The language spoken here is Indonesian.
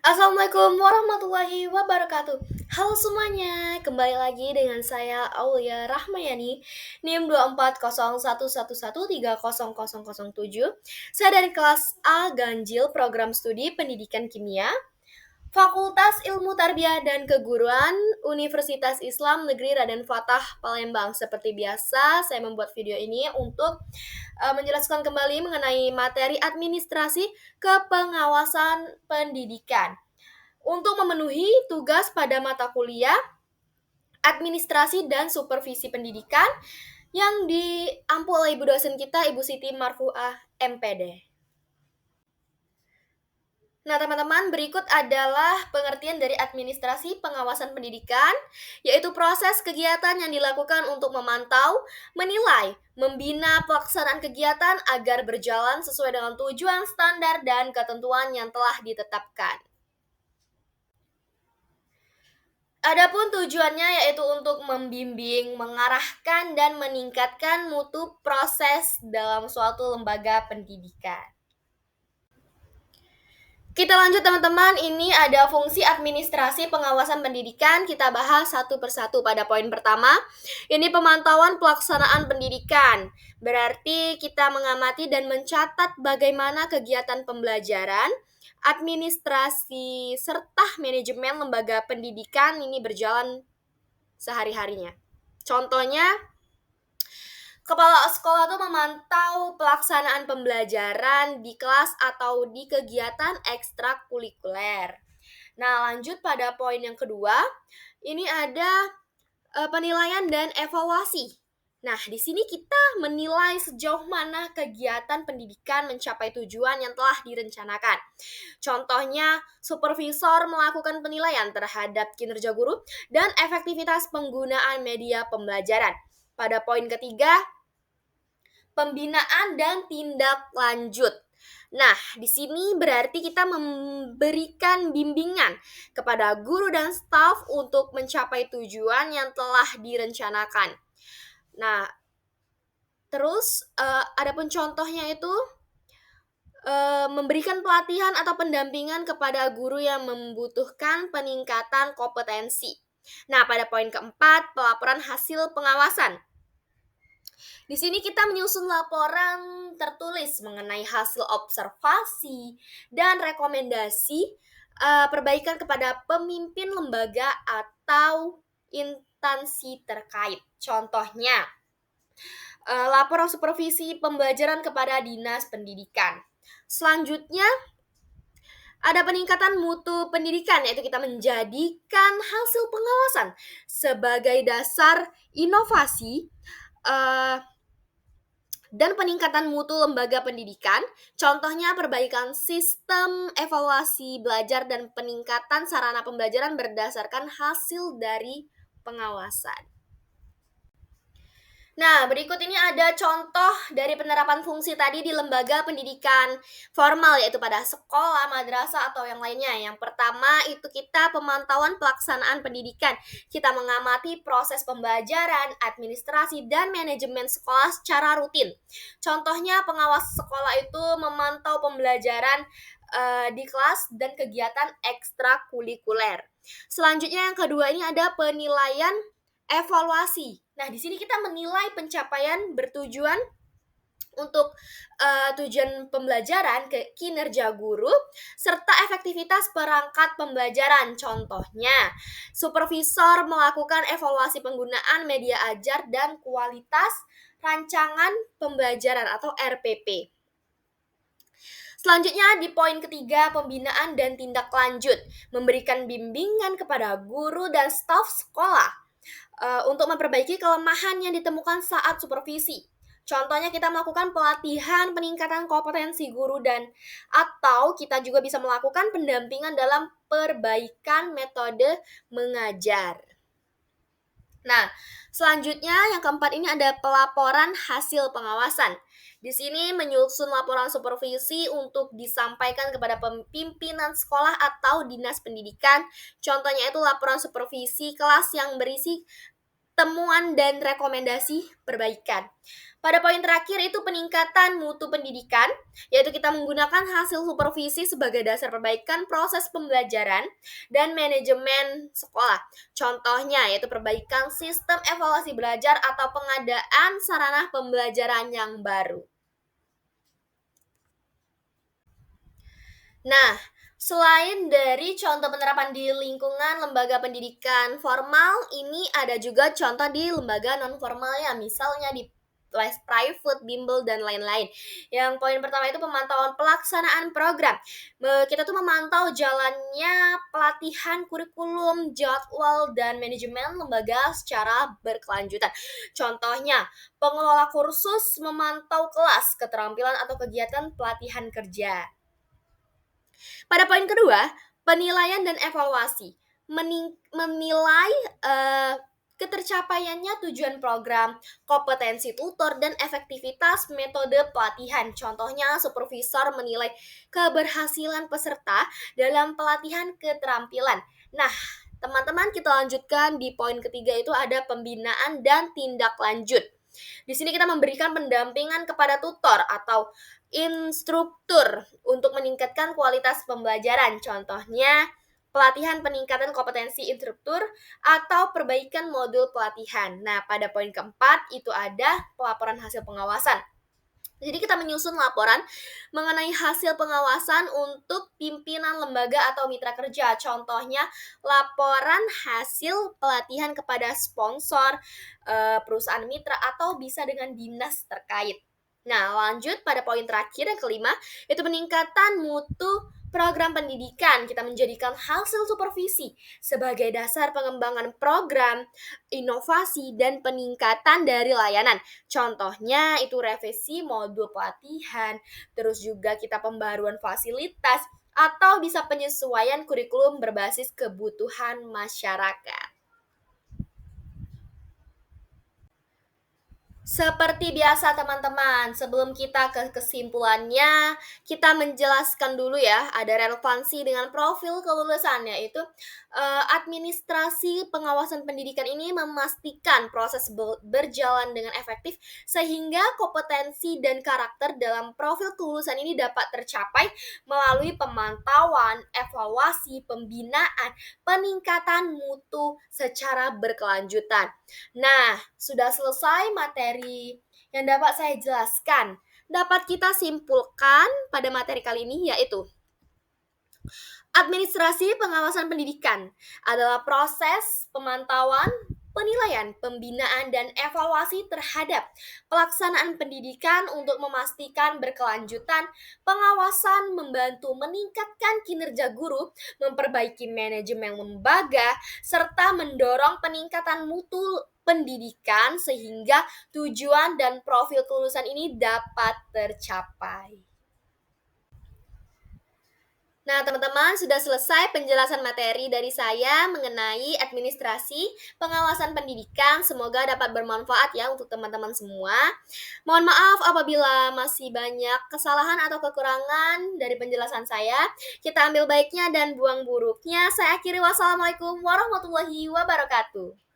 Assalamualaikum warahmatullahi wabarakatuh. Halo semuanya, kembali lagi dengan saya Aulia Rahmayani, NIM 24011130007. Saya dari kelas A Ganjil Program Studi Pendidikan Kimia, Fakultas Ilmu Tarbiyah dan Keguruan, Universitas Islam Negeri Raden Fatah Palembang. Seperti biasa, saya membuat video ini untuk menjelaskan kembali mengenai materi administrasi kepengawasan pendidikan. Untuk memenuhi tugas pada mata kuliah administrasi dan supervisi pendidikan yang diampu oleh ibu dosen kita, Ibu Siti Marfuah MPD. Nah, teman-teman, berikut adalah pengertian dari administrasi pengawasan pendidikan, yaitu proses kegiatan yang dilakukan untuk memantau, menilai, membina pelaksanaan kegiatan agar berjalan sesuai dengan tujuan, standar, dan ketentuan yang telah ditetapkan. Adapun tujuannya yaitu untuk membimbing, mengarahkan, dan meningkatkan mutu proses dalam suatu lembaga pendidikan. Kita lanjut teman-teman, ini ada fungsi administrasi pengawasan pendidikan, kita bahas satu persatu. Pada poin pertama, ini pemantauan pelaksanaan pendidikan. Berarti kita mengamati dan mencatat bagaimana kegiatan pembelajaran, administrasi, serta manajemen lembaga pendidikan ini berjalan sehari-harinya. Contohnya, kepala sekolah tuh memantau pelaksanaan pembelajaran di kelas atau di kegiatan ekstrakurikuler. Nah, lanjut pada poin yang kedua, ini ada penilaian dan evaluasi. Nah, di sini kita menilai sejauh mana kegiatan pendidikan mencapai tujuan yang telah direncanakan. Contohnya, supervisor melakukan penilaian terhadap kinerja guru dan efektivitas penggunaan media pembelajaran. Pada poin ketiga, pembinaan dan tindak lanjut. Nah, di sini berarti kita memberikan bimbingan kepada guru dan staf untuk mencapai tujuan yang telah direncanakan. Nah, terus adapun contohnya itu memberikan pelatihan atau pendampingan kepada guru yang membutuhkan peningkatan kompetensi. Nah, pada poin keempat, pelaporan hasil pengawasan. Di sini kita menyusun laporan tertulis mengenai hasil observasi dan rekomendasi perbaikan kepada pemimpin lembaga atau instansi terkait. Contohnya, laporan supervisi pembelajaran kepada Dinas Pendidikan. Selanjutnya, ada peningkatan mutu pendidikan, yaitu kita menjadikan hasil pengawasan sebagai dasar inovasi dan peningkatan mutu lembaga pendidikan. Contohnya perbaikan sistem evaluasi belajar dan peningkatan sarana pembelajaran berdasarkan hasil dari pengawasan. Nah, berikut ini ada contoh dari penerapan fungsi tadi di lembaga pendidikan formal, yaitu pada sekolah, madrasah, atau yang lainnya. Yang pertama itu kita pemantauan pelaksanaan pendidikan. Kita mengamati proses pembelajaran, administrasi, dan manajemen sekolah secara rutin. Contohnya pengawas sekolah itu memantau pembelajaran di kelas dan kegiatan ekstrakurikuler. Selanjutnya yang kedua ini ada penilaian evaluasi. Nah, di sini kita menilai pencapaian bertujuan untuk tujuan pembelajaran, ke kinerja guru, serta efektivitas perangkat pembelajaran. Contohnya, supervisor melakukan evaluasi penggunaan media ajar dan kualitas rancangan pembelajaran atau RPP. Selanjutnya di poin ketiga, pembinaan dan tindak lanjut. Memberikan bimbingan kepada guru dan staf sekolah untuk memperbaiki kelemahan yang ditemukan saat supervisi. Contohnya kita melakukan pelatihan peningkatan kompetensi guru dan atau kita juga bisa melakukan pendampingan dalam perbaikan metode mengajar. Nah, selanjutnya yang keempat ini ada pelaporan hasil pengawasan. Di sini menyusun laporan supervisi untuk disampaikan kepada pimpinan sekolah atau dinas pendidikan. Contohnya itu laporan supervisi kelas yang berisi temuan dan rekomendasi perbaikan. Pada poin terakhir itu peningkatan mutu pendidikan, yaitu kita menggunakan hasil supervisi sebagai dasar perbaikan proses pembelajaran dan manajemen sekolah. Contohnya yaitu perbaikan sistem evaluasi belajar atau pengadaan sarana pembelajaran yang baru. Nah, selain dari contoh penerapan di lingkungan lembaga pendidikan formal, ini ada juga contoh di lembaga non formalnya, misalnya di les private, bimbel, dan lain-lain. Yang poin pertama itu pemantauan pelaksanaan program. Kita tuh memantau jalannya pelatihan kurikulum, jadwal, dan manajemen lembaga secara berkelanjutan. Contohnya, pengelola kursus memantau kelas, keterampilan, atau kegiatan pelatihan kerja. Pada poin kedua, penilaian dan evaluasi. Menilai ketercapaiannya tujuan program, kompetensi tutor, dan efektivitas metode pelatihan. Contohnya, supervisor menilai keberhasilan peserta dalam pelatihan keterampilan. Nah, teman-teman, kita lanjutkan di poin ketiga itu ada pembinaan dan tindak lanjut. Di sini kita memberikan pendampingan kepada tutor atau instruktur untuk meningkatkan kualitas pembelajaran. Contohnya, pelatihan peningkatan kompetensi instruktur atau perbaikan modul pelatihan. Nah, pada poin keempat itu ada pelaporan hasil pengawasan. Jadi kita menyusun laporan mengenai hasil pengawasan untuk pimpinan lembaga atau mitra kerja. Contohnya laporan hasil pelatihan kepada sponsor, perusahaan mitra, atau bisa dengan dinas terkait. Nah, lanjut pada poin terakhir yang kelima, itu peningkatan mutu program pendidikan. Kita menjadikan hasil supervisi sebagai dasar pengembangan program, inovasi, dan peningkatan dari layanan. Contohnya itu revisi modul pelatihan, terus juga kita pembaruan fasilitas, atau bisa penyesuaian kurikulum berbasis kebutuhan masyarakat. Seperti biasa teman-teman, sebelum kita ke kesimpulannya, kita menjelaskan dulu ya, ada relevansi dengan profil kelulusan, yaitu administrasi pengawasan pendidikan ini memastikan proses berjalan dengan efektif sehingga kompetensi dan karakter dalam profil kelulusan ini dapat tercapai melalui pemantauan, evaluasi, pembinaan, peningkatan mutu secara berkelanjutan. Nah, sudah selesai materi yang dapat saya jelaskan. Dapat kita simpulkan pada materi kali ini yaitu administrasi pengawasan pendidikan adalah proses pemantauan, penilaian, pembinaan, dan evaluasi terhadap pelaksanaan pendidikan untuk memastikan berkelanjutan. Pengawasan membantu meningkatkan kinerja guru, memperbaiki manajemen lembaga, serta mendorong peningkatan mutu pendidikan sehingga tujuan dan profil kelulusan ini dapat tercapai. Nah, teman-teman, sudah selesai penjelasan materi dari saya mengenai administrasi pengawasan pendidikan. Semoga dapat bermanfaat ya untuk teman-teman semua. Mohon maaf apabila masih banyak kesalahan atau kekurangan dari penjelasan saya. Kita ambil baiknya dan buang buruknya. Saya akhiri, wassalamualaikum warahmatullahi wabarakatuh.